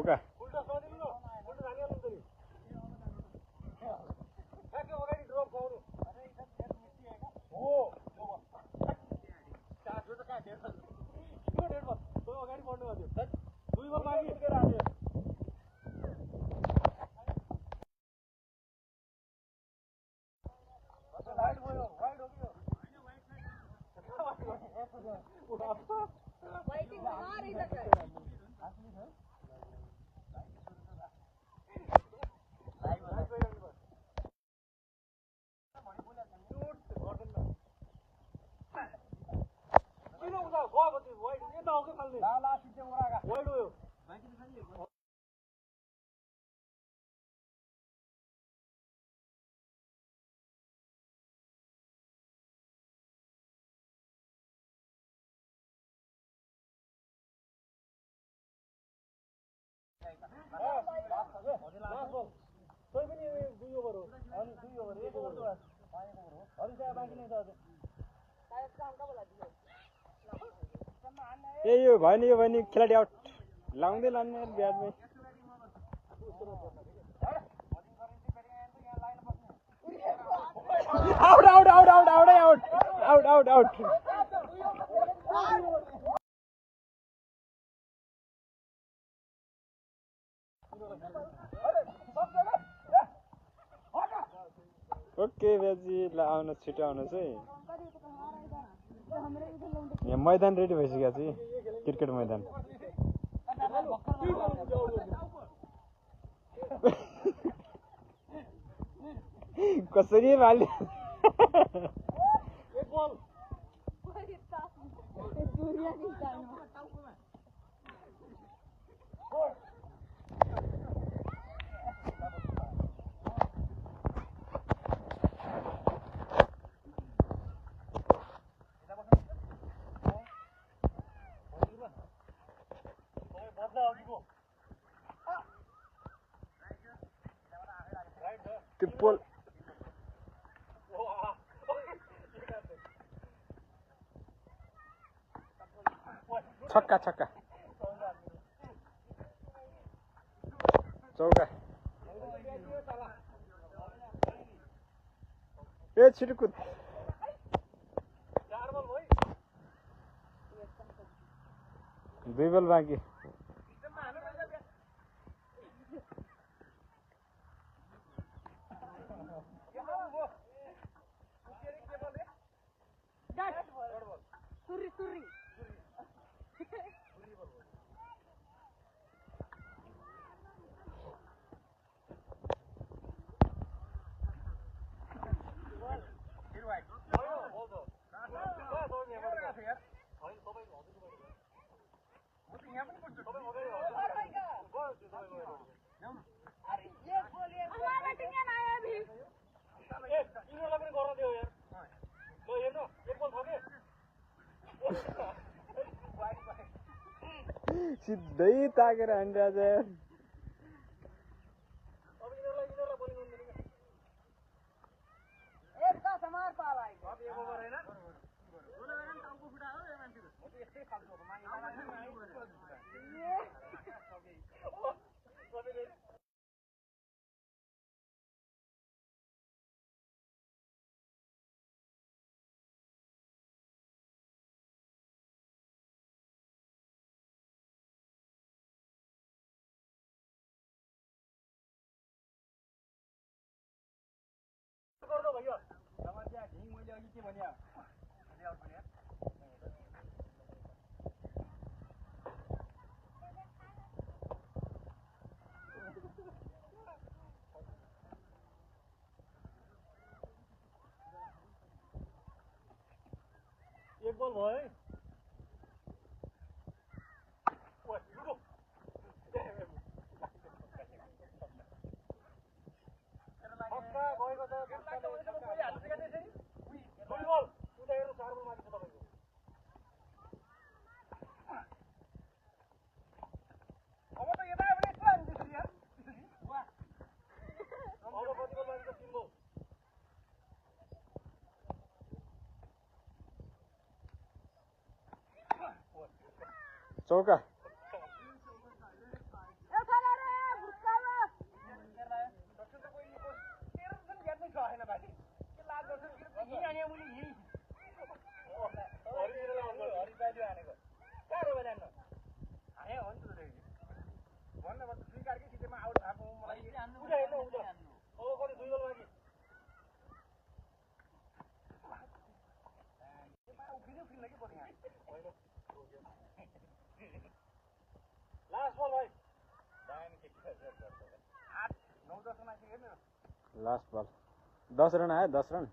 चौका ए यो भयो नि खेलाडी आउट लाउँदै लान्ने ब्याटमै out out out out out out out out okay बेजी ल आउनु छिटो आउनुहोस् है यहाँ मैदान रेडी भइसकेको छ क्रिकेट मैदान कसरी भाल्यो Tipol. छक्का छक्का चौका ए छिटो कुद दुई बल बाँकी सिधै ताकेर हानिरहेछ एक बल भयो है चौका लास्ट बल 10 रन आयो 10 रन